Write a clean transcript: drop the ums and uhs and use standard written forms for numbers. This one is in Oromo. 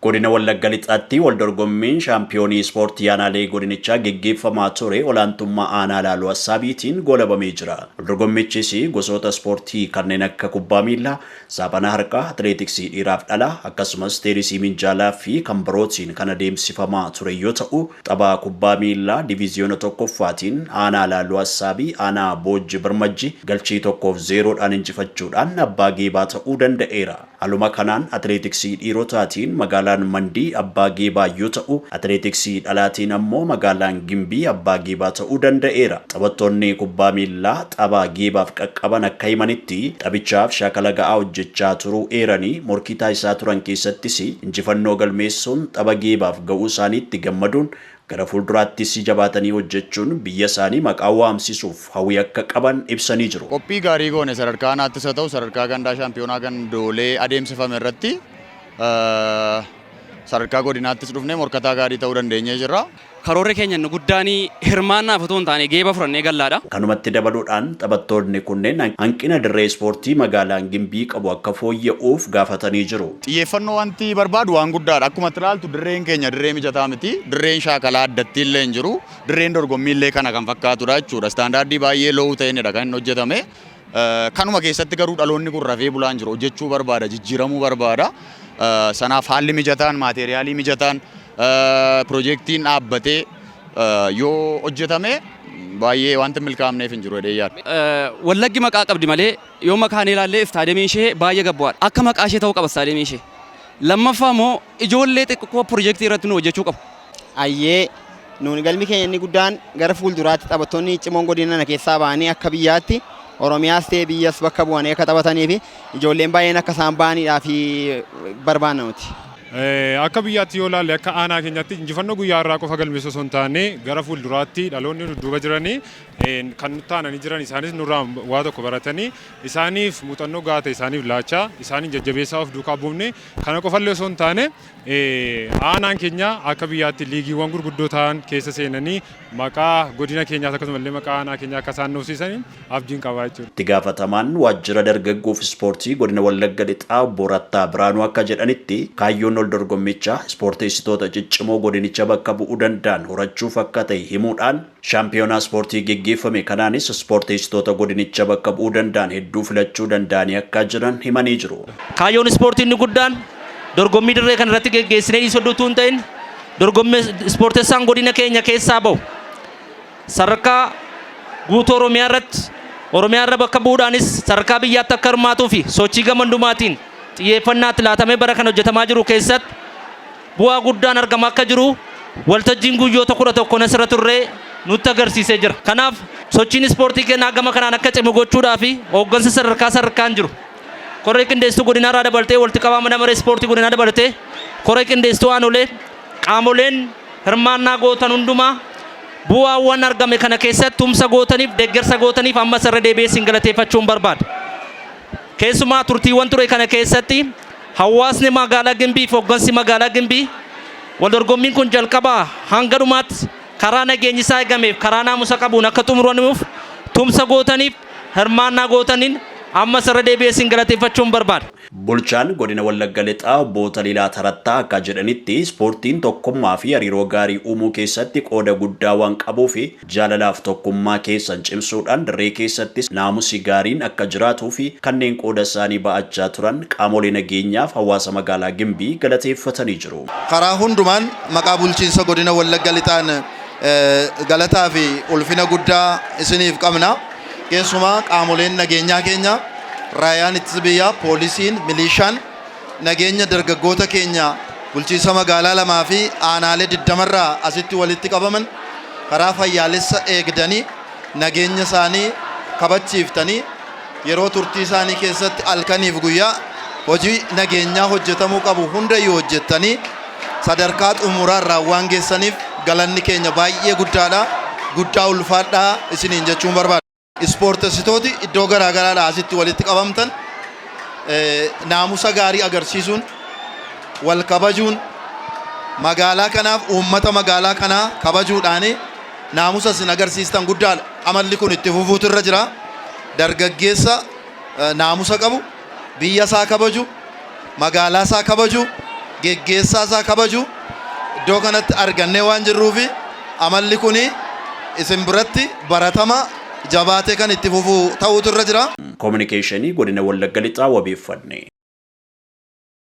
Godina Wallagga Lixaatti waldorgommiin shaampiyoonii ispoortii aanaalee godinichaa geggeeffamaa ture olaantummaa aanaa Laaloo Assaabiitiin goolabamee jira. Waldorgommichis gosoota ispoortii kanneen akka kubbaa miilaa, saaphanaa harkaa, atileetiksii dhiiraaf dhalaa akkasumas teenisii minjaalaa fi kan birootiin kan adeemsifamaa ture yoo ta'u, tapha kubbaa miilaa diviiziyoona tokkoffaatiin aanaa Laaloo Assaabii aanaa Boojji Birmajji galchii 1-0dhaan injifachuudhaan abbaa geebaa ta'uu danda'eera. Haaluma kanaan atileetiksii dhiirotaatiin magaalaa Mandii abbaa geebaa yoo ta'u, atileetiksii dhalaatiin ammoo magaalaan Gimbii abbaa geebaa ta'uu danda'eera. Taphattoonni kubbaa miilaa tapha geebaaf qaqqaban akka himanitti taphichaaf shaakala ga'aa hojjechaa turuu eeranii morkii taasisaa turan keessattis injifannoo galmeessuun tapha geebaaf ga'uu isaaniitti gammaduun gara fuulduraattis jabaatanii hojjechuun biyya isaanii maqaa waamsisuuf hawwii akka qaban ibsanii jiru. Qophii gaarii goone sadarkaa naattis haa ta'u sadarkaa gandaa shaampiyoonaa gandoolee adeemsifame irratti sadarkaa godinaattis dhufnee morkataa gaarii ta'uu dandeenyee jirra. Karoorri keenya inni guddaan hirmaannaaf otoo hin taane geeba furannee gallaadha. Kanumatti dabaluudhaan taphattoonni kunneen hanqina dirree ispoortii magaalaan Gimbii qabu akka fooyya'uuf gaafatanii jiru. Xiyyeeffannoo wanti barbaadu waan guddaadha. Akkuma ilaaltu dirreen keenya dirree mijataa miti. Dirreen shaakalaa addatti illee hin jiru. Dirreen dorgommii illee kana kan fakkaatudha jechuudha. Istaandaardii baay'ee loowuu ta'eenidha kan inni hojjetame. Kanuma keessatti garuu dhaloonni kun rafee bulaan jiru. Hojjechuu barbaada, jijjiiramuu barbaada. Sanaaf haalli mijataan, maateeriyaalii mijataan, piroojeektiin dhaabbatee yoo hojjetame baay'ee wanti milkaa'amneef hin jiru jedhee yaada. Wallaggi maqaa qabdi malee yoo maqaan ilaallee istaadiyeemiin ishee baay'ee gabbu'aadha. Akka maqaa ishee ta'uu qaba istaadiyeemiin ishee. Lammaffaa immoo ijoollee xixiqqoo piroojeektii irratti nu hojjechuu qabu. Ayyee nuuni galmi keenya inni guddaan gara fuulduraatti taphattoonni cimoon godina kana keessaa ba'anii akka biyyaatti Oromiyaas ta'ee biyyas bakka bu'anii akka taphatanii fi ijoolleen baay'een akka isaan ba'aniidhaaf barbaanna nuti. Akka biyyaatti yoo ilaalle akka aanaa keenyatti injifannoo guyyaa irraa qofa galmeessuu osoo hin taane gara fuulduraatti dhaloonni dudduuba jiranii kan nutti aananii jiran isaanis nurraa waa tokko baratanii isaaniif muuxannoo gahaa ta'e isaaniif laachaa isaaniin jajjabeessaa of duukaa buufne kana qofallee osoo hin taane aanaan keenya akka biyyaatti liigiiwwan gurguddoo ta'an keessa seenanii maqaa godina keenyaas akkasumallee maqaa aanaa keenyaa akka isaan nuufsiisanii abdiin qabaa jechuudha. Itti gaafatamaan waajjira dargaggoof ispoortii godina Wallagga Lixaa Obbo Rattaa Biraanuu akka jedhanitti kaayyoon dorgommichaa ispoorteessitoota ciccimoo godinicha bakka bu'uu danda'an horachuuf akka ta'e himuudhaan shaampiyoonaa ispoortii geggeeffame kanaanis ispoorteessitoota godinicha bakka bu'uu danda'an hedduu filachuu danda'anii akka jiran himanii jiru. Kaayyoon ispoortii inni guddaan dorgommii dirree kan irratti geggeessinee dhiisodduutuu hin ta'in dorgommii ispoorteessaan godina keenya keessaa bahu sadarkaa guutuu Oromiyaa irra bakka bu'uudhaanis sadarkaa biyyaatti akka hirmaatuu fi sochii gamandumaatiin xiyyeeffannaatti laatamee bara kana hojjetamaa jiru keessatti bu'aa guddaan argamaa akka jiru waltajjiin guyyoota 11 asirra turree nutti agarsiisee jira. Kanaaf sochiin ispoortii keenyaa gama kanaan akka cimu gochuudhaa fi hooggansa sadarkaan jiru. Koree qindeessituu godinaarraa dabaltee walitti qabama damaree ispoortii godinaa dabaltee koree qindeessituu aanolee qaamoleen hirmaannaa gootan hundumaa bu'aawwan argame kana keessatti tumsa gootaniif deeggarsa gootaniif ammas irra deebi'ee galateeffachuun barbaada. Keessumaa turtiiwwan ture kana keessatti hawaasni magaalaa Gimbii fi hooggansi magaalaa Gimbii waldorgommiin kun jalqabaa hanga dhumaatti karaa nageenyi isaa eegameef karaa naamusa qabuun akka xumuramuuf tumsa gootaniif hirmaannaa gootaniin ammas irra deebi'ee galateeffachuun barbaada. Bulchaan godina Wallagga Lixaa Obbo Taliilaa Tarattaa akka jedhanitti ispoortiin tokkummaa fi hariiroo gaarii uumuu keessatti qooda guddaa waan qabuuf jaalalaaf tokkummaa keessan cimsuudhaan dirree keessattis naamusi gaariin akka jiraatuu fi kanneen qooda isaanii ba'achaa turan qaamolee nageenyaaf hawaasa magaalaa Gimbii galateeffatanii jiru. Karaa hundumaan maqaa bulchiinsa godina Wallagga Lixaan galataa fi ulfina guddaa isiniif qabna. Keessumaa qaamoleen nageenyaa keenya raayaan ittisa biyyaa, poolisiin, milishaan nageenya dargaggoota keenya bulchiinsa magaalaa lamaa fi aanaalee 20 irraa asitti walitti qabaman karaa fayyaalessa eegdanii nageenya isaanii kabachiiftanii yeroo turtii isaanii keessatti halkaniif guyyaa hojii nageenyaa hojjetamuu qabu hundayyuu hojjettanii sadarkaa xumuraa irraa waan geessaniif galanni keenya baay'ee guddaadha. Guddaa ulfaadhaa isiniin jechuun barbaada. Ispoorteessitooti iddoo garaagaraadhaa asitti walitti qabamtan naamusa gaarii agarsiisuun wal kabajuun magaalaa kanaaf uummata magaalaa kanaa kabajuudhaan naamusa isin agarsiistan guddaadha. Amalli kun itti fufuutu irra jira. Dargaggeessa naamusa qabu, biyya isaa kabaju, magaalaa isaa kabaju, geggeessaa isaa kabaju iddoo kanatti argannee waan jirruufi amalli kuni isin biratti baratama jabaatee kan itti fufuu ta'uutu irra jira. Kominikeeshinii godina Wallagga Lixaa wabeeffanne.